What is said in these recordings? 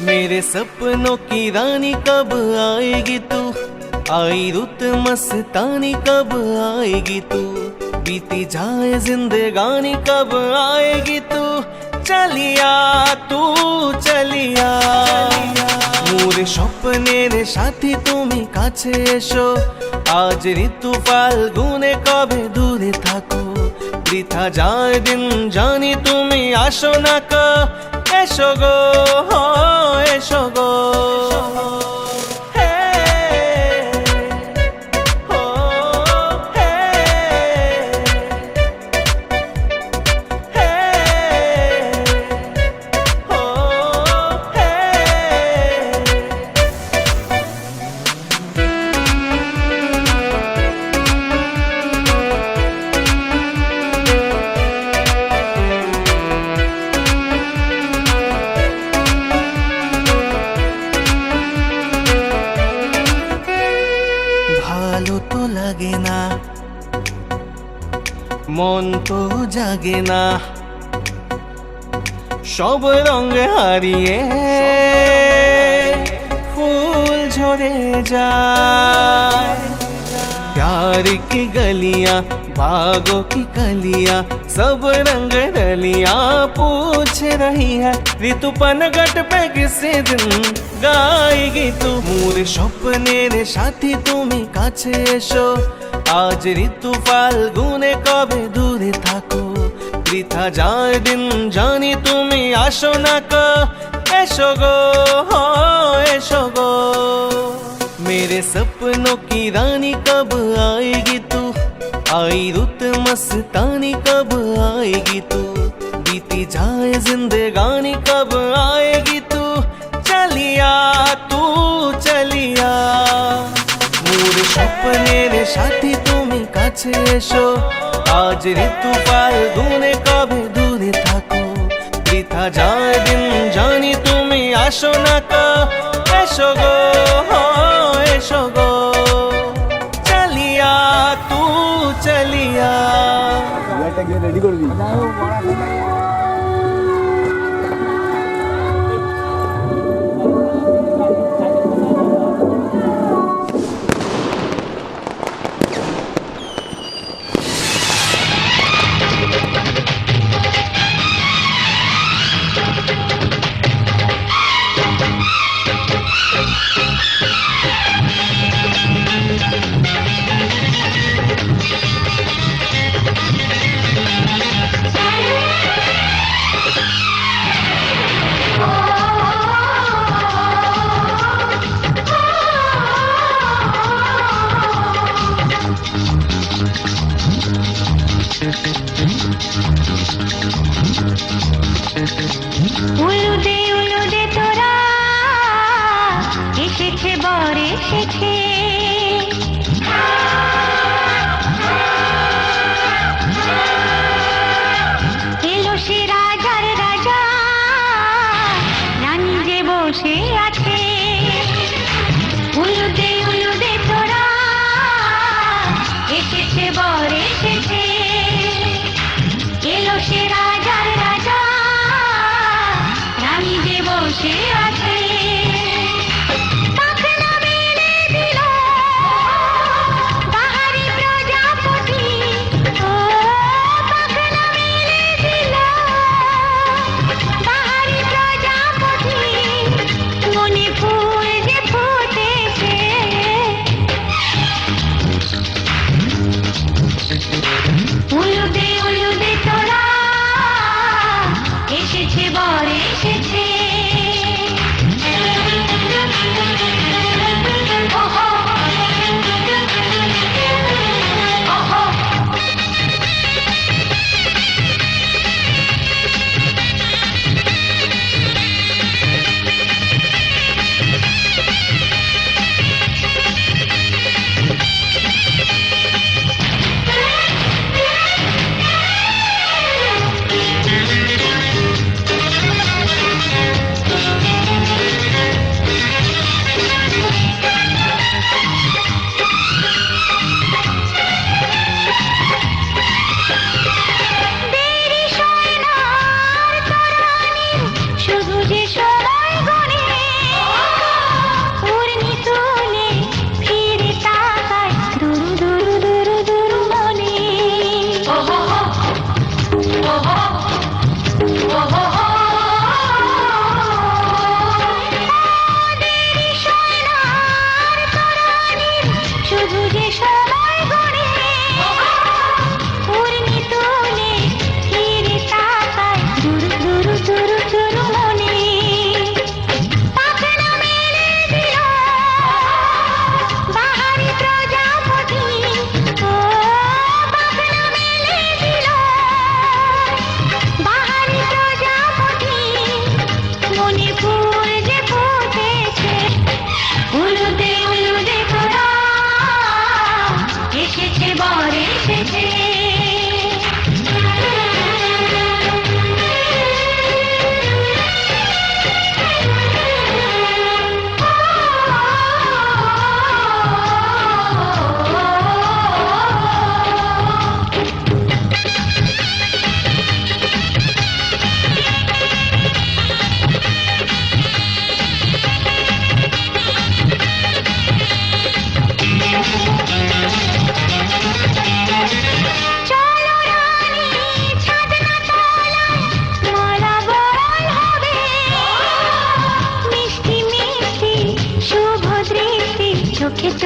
मेरे सपनों की रानी कब आएगी तू, आई रुत मस्तानी कब आएगी तू, बीती जाए जिंदगानी कब आएगी तू, चलिया तू चलिया। मोरे স্বপ্নের সাথী তুমি কাছে এসো, আজ ঋতু ফাল্গুনে কবে দূরে থাকো, বৃথা যায় দিন জানি তুমি আসো না কো, এসো গো এসো গো। ভালো তো লাগে না, মন তো জাগে না, সব রঙ হারিয়ে ফুল ঝরে যায়। प्यार की गलियां बागों की कलियां सब रंग रलियां पूछ रही है, ऋतु पनघट पे किसी दिन गाएगी तू। मोरे স্বপ্নের সাথী তুমি কাছে এসো, আজ ঋতু ফাল্গুনে কবে দূরে থাকো, বৃথা যায় দিন জানি তুমি আসো না কো, এসো গো এসো গো। मेरे सपनों की रानी कब आएगी तू, आई रुत मस्तानी कब आएगी तू, बीती जाए जिंदगानी कब आएगी तू, चलिया तू चलिया। मोरे স্বপ্নের সাথী তুমি কাছে এসো, আজ ঋতু ফাল্গুনে কবে দূরে থাকো, বৃথা যায় দিন জানি তুমি আসো না কো, এসো গো এসো গো। চলিয়া তু চলিয়া। রেডি করবি।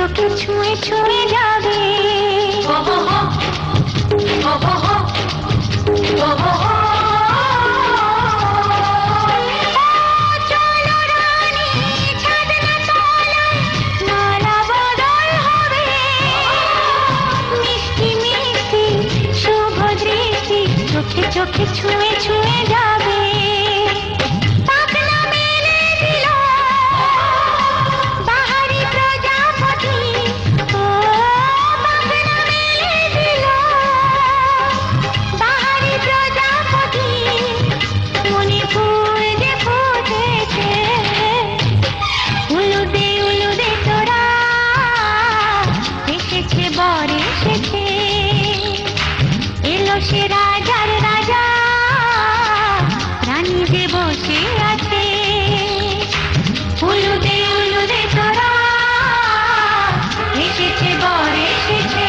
চোখে ছুঁয়ে ছুঁয়ে যাবে। চলো রানী ছাদনা তলায় মালা বদল হবে। মিষ্টি মিষ্টি শুভ দৃষ্টি চোখে চোখে ছুঁয়ে ছুঁয়ে যাবে। পাখনা মেলে দিল বাহারি প্রজাপতি, ও পাখনা মেলে দিল বাহারি প্রজাপতি। মনে ফুল যে ফুটেছে উলুদে তোরা, এসেছে বর এসেছে, এলো সে রাজার রাজা, রানী যে বসে আছে। উলুদে তোরা, এসেছে বর এসেছে,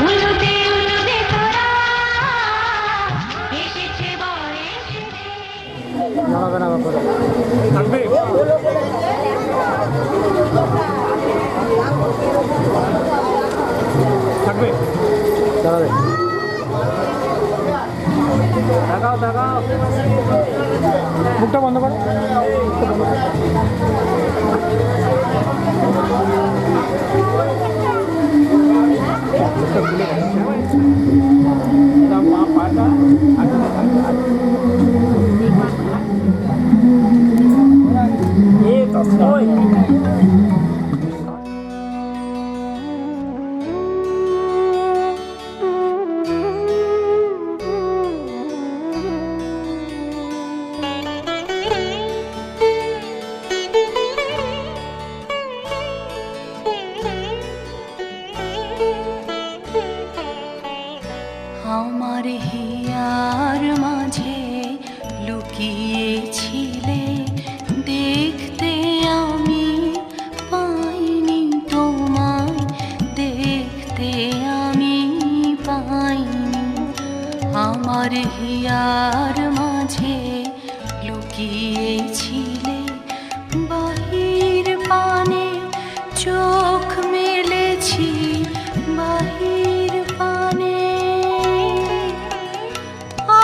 উলুদে তোরা, এসেছে বর এসেছে। থাকবে থাকবে দাঁড়াবে, দেখাও দেখাও, মুখটা বন্ধ কর। মা পাটা আমার হিয়ার মাঝে লুকিয়েছিলে, দেখতে আমি পাইনি তোমায়, দেখতে আমি পাইনি। আমার হিয়ার মাঝে লুকিয়েছিলে, বাহির পানে চোখ মেলেছি, বাহির পানে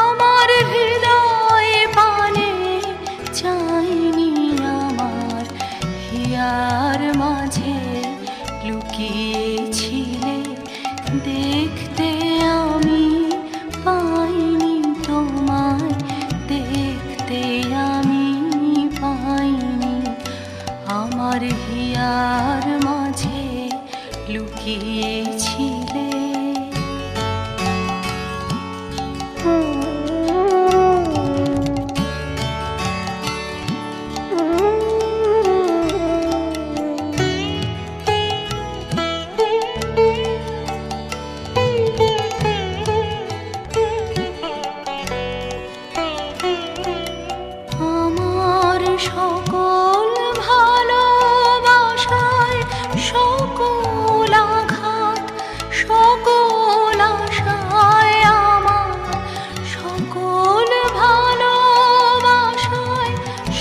আমার হৃদয় পানে চাইনি। আমার হিয়ার মাঝে লুকিয়েছিলে, দেখতে আমি পাইনি তোমায়, দেখতে আমি পাইনি। আমার হিয়ার মাঝে লুকিয়েছিলে। আমার সকল ভালোবাসায় সকল আঘাত, সকল আশায়, আমার সকল ভালোবাসায়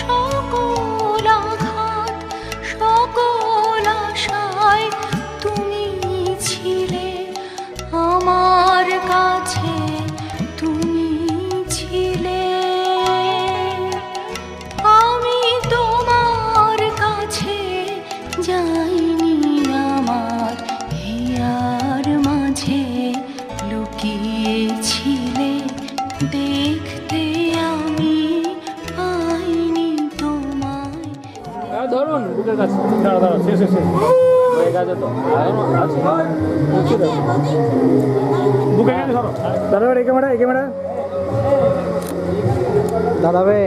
সকল আঘাত, সকল আশায় তুমি ছিলে আমার কাছে, তুমি ছিলে। আমি তোমার কাছে যাইনি, আমার হিয়ার মাঝে লুকিয়েছিলে, দেখতে আমি পাইনি তোমায়। ধরুন বুকের কাছে, দাঁড়া দাঁড়া, শেষ শেষ হয়ে গেছে তো, বুকের কাছে ধরো, দাঁড়াবে এই ক্যামেরা, এই ক্যামেরা দাঁড়াবে।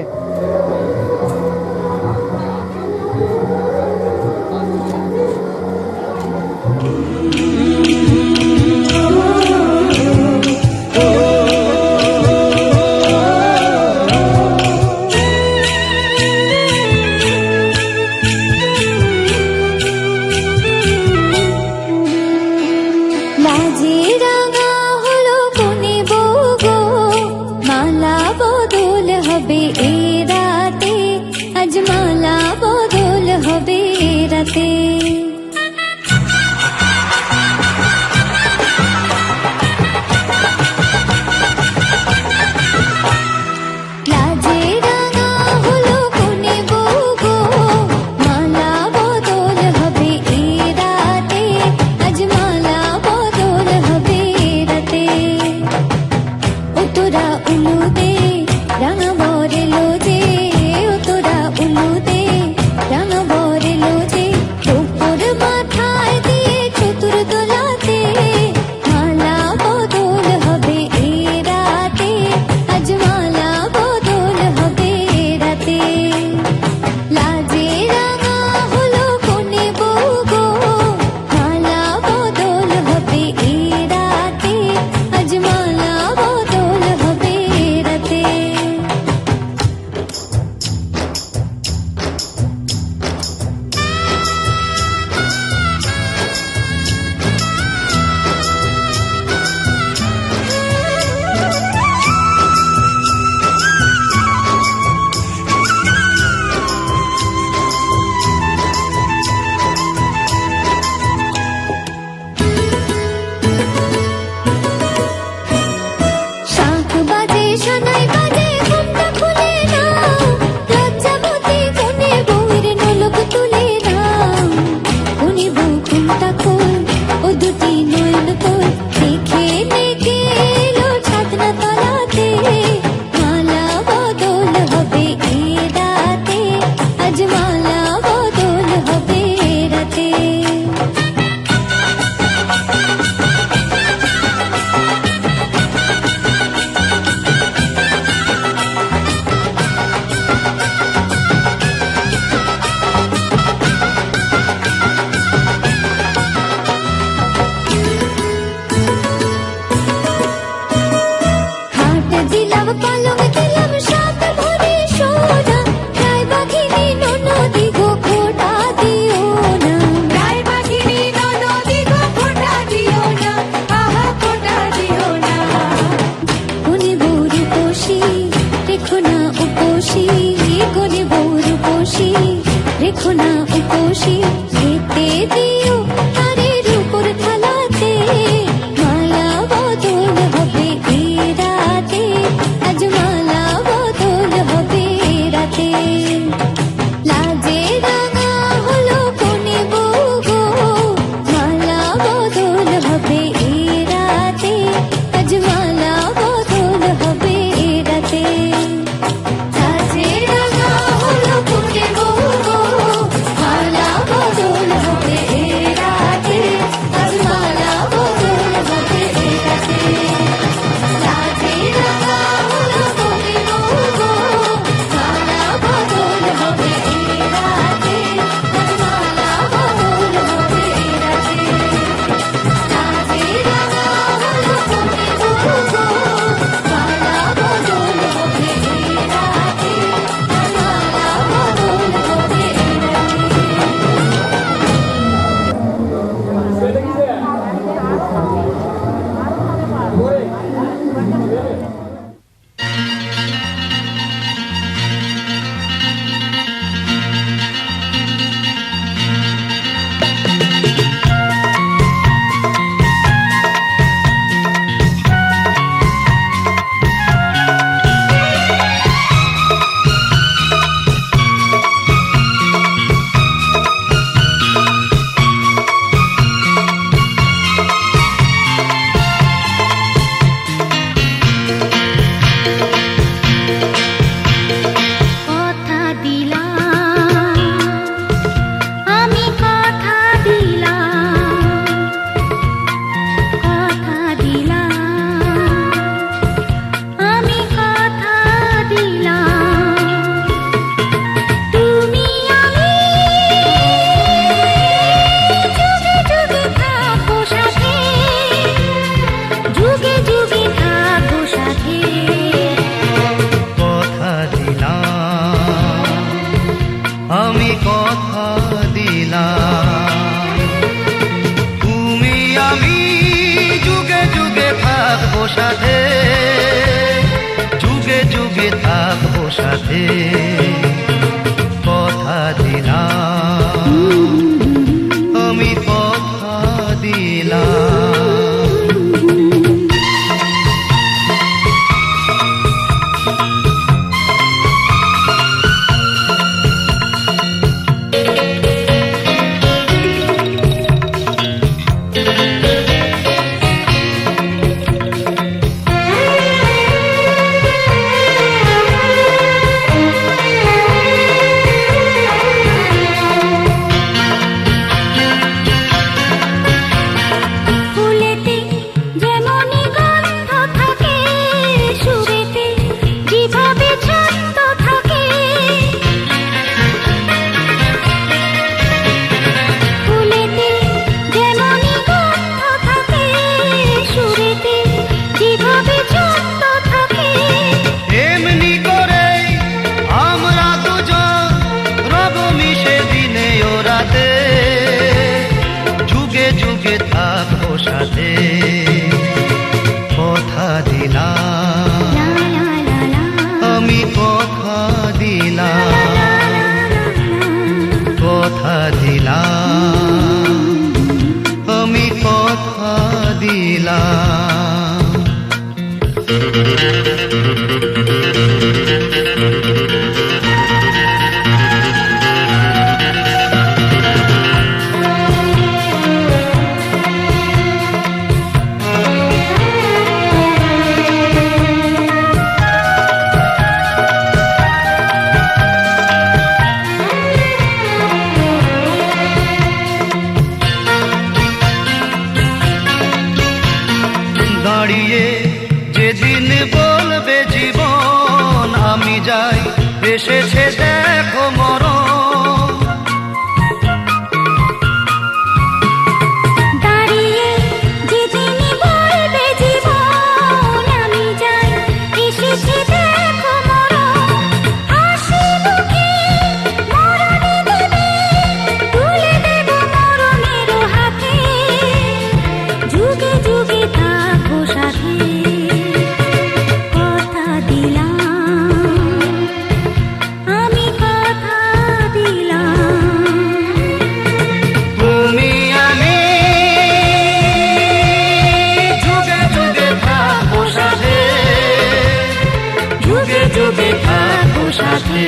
লাজে রাঙা হলো কোনে বউ গো, মালা বদল হবে এ রাতে, আজ মালা বদল হবে এ রাতে। থাকবো সাথে, যুগে যুগে থাকবো সাথে, কথা দিলাম, আমি কথা দিলাম। সাথে কথা দিলাম, আমি কথা দিলাম, কথা দিলাম, আমি কথা দিলাম। দাঁড়িয়ে যেদিন বলবে জীবন আমি যাই, এসেছে দেখো মরণ। দাঁড়িয়ে যেদিন বলবে জীবন আমি যাই, এসেছে দেখো মরণ। হাসি মুখে মরণে দেবে, তুলে দেব মরণের হাতে, যুগে যুগে থাকো সাথে, কথা দিলাম, আমি কথা দিলাম। তুমি আমি যুগে যুগে থাকবো সাথে, যুগে যুগে থাকবো সাথে,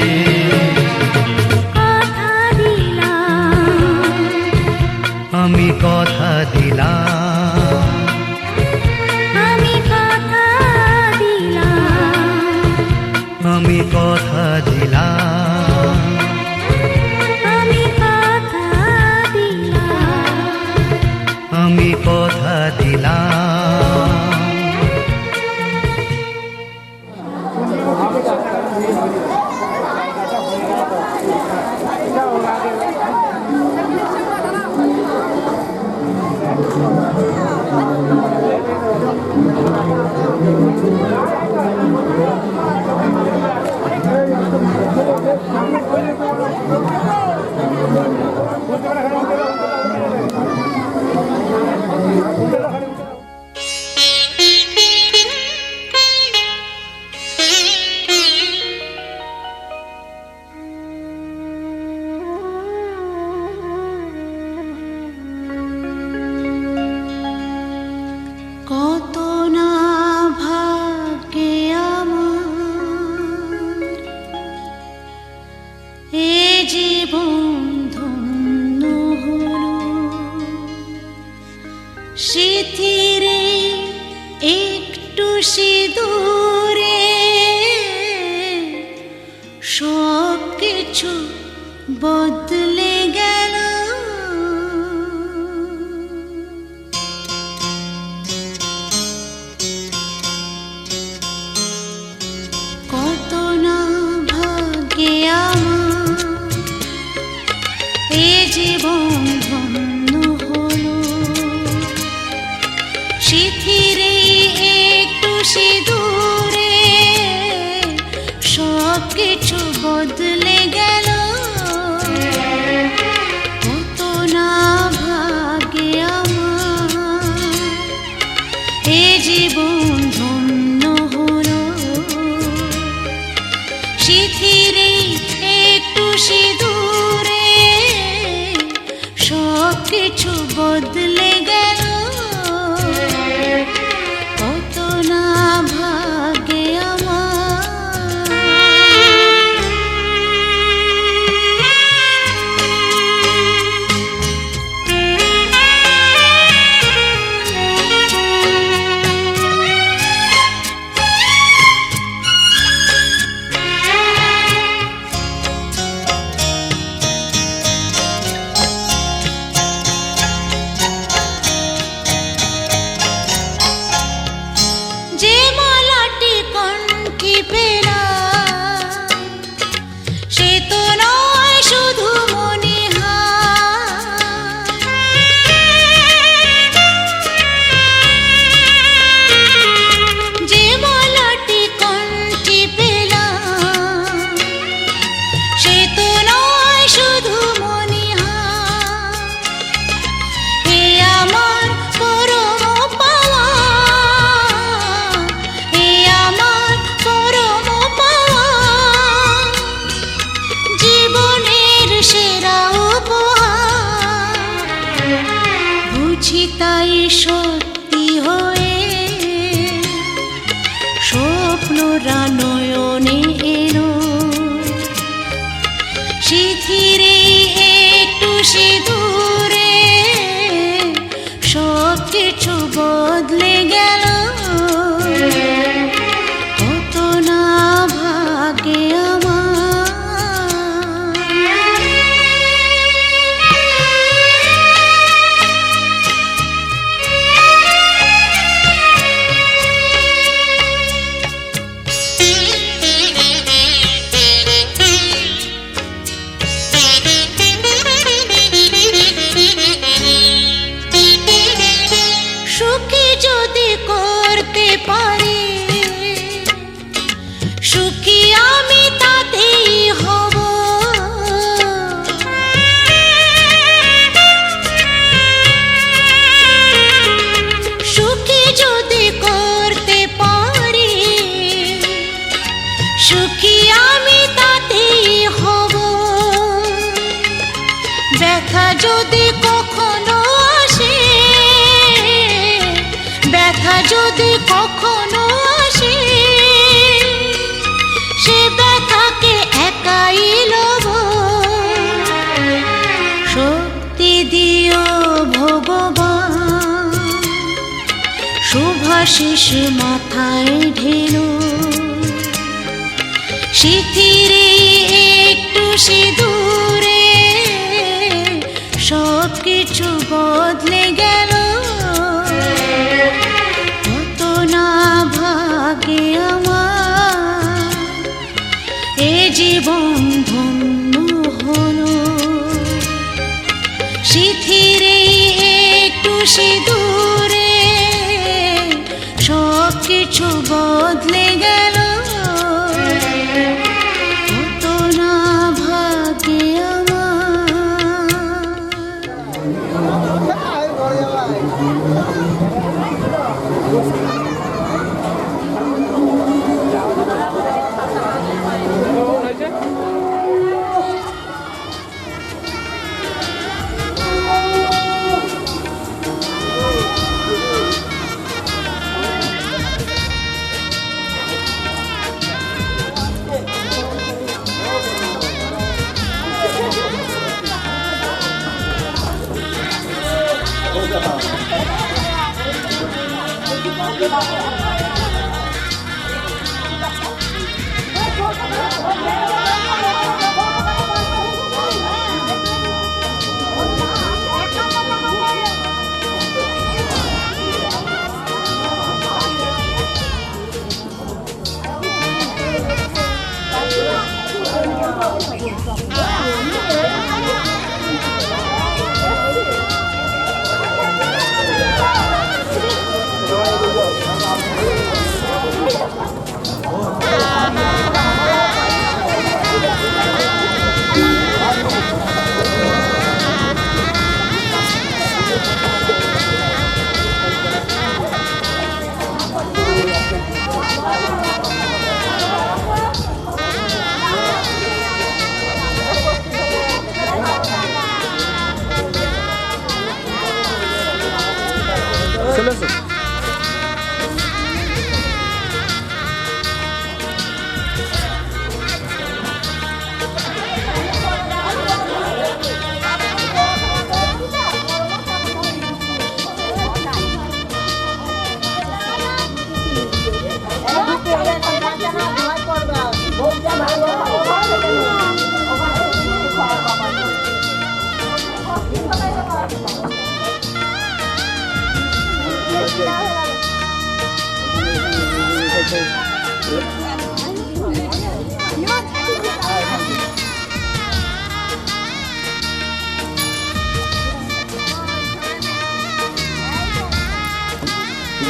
কথা দিলাম, আমি কথা দিলাম, আমি কথা দিলাম, আমি কথা দিলাম, আমি কথা দিলাম। আমি কথা দিলাম। কত না ভাগ্যে আমার, এ জীবন ধন্য হলো, স্মৃতিরে একটু সিঁদুরে সব কিছু বদলে গেল। কত না ভাগ্যে আমার, এ জীবন ধন্য হলো, স্মৃতিরে একটু সিঁদুরে সব কিছু বদলে গেল। কত না ভাগ্যে আমার, এ এ জীবন ধন্য হলো শিথিরে একটু সিঁদুরে সব কিছু বদলে গেল কত না ভাগ্যে যে মালাটি কণ্ঠে পেলাম সে তো নয় শুধু মনিহার যে মালাটি কণ্ঠে পেলাম সে তো নয় শুধু মনিহার হে আমার পরম পাওয়া হে আমার পরম পাওয়া জীবনের সেরা উপহার বুঝি তাই সত্যি হয়ে স্বপ্নরা নয়নে এলো শিথিরে একটু সিঁদুরে সব কিছু বদলে গেল কত না ভাগ্যে সুখী যদি করতে পারি সুখী আমি তাতেই হব সুখী যদি করতে পারি সুখী আমি তাতেই হব ব্যথা যদি কখনো আসে ব্যথা যদি কখনো আসে সে ব্যথাকে একাই লব শক্তি দিও ভগবান শুভাশিস মাথায় ঢেলো শিথিরে একটু সিঁদুরে সব কিছু বদলে গেল কত না ভাগ্যে আমার এ জীবন ধন্য হলো শিথিরে একটু সিঁদুরে সব কিছু বদলে গেল কত না ভাগ্যে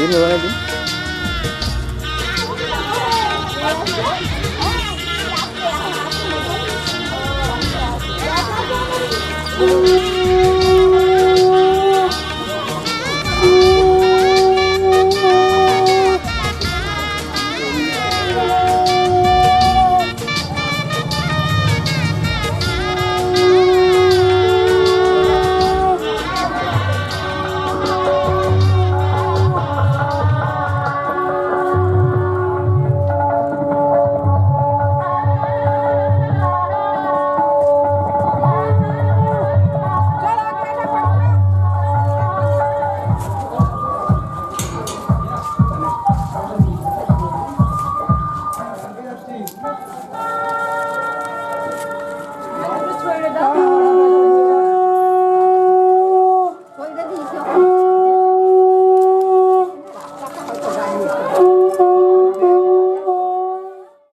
দিন ওখানে দিন Thank you.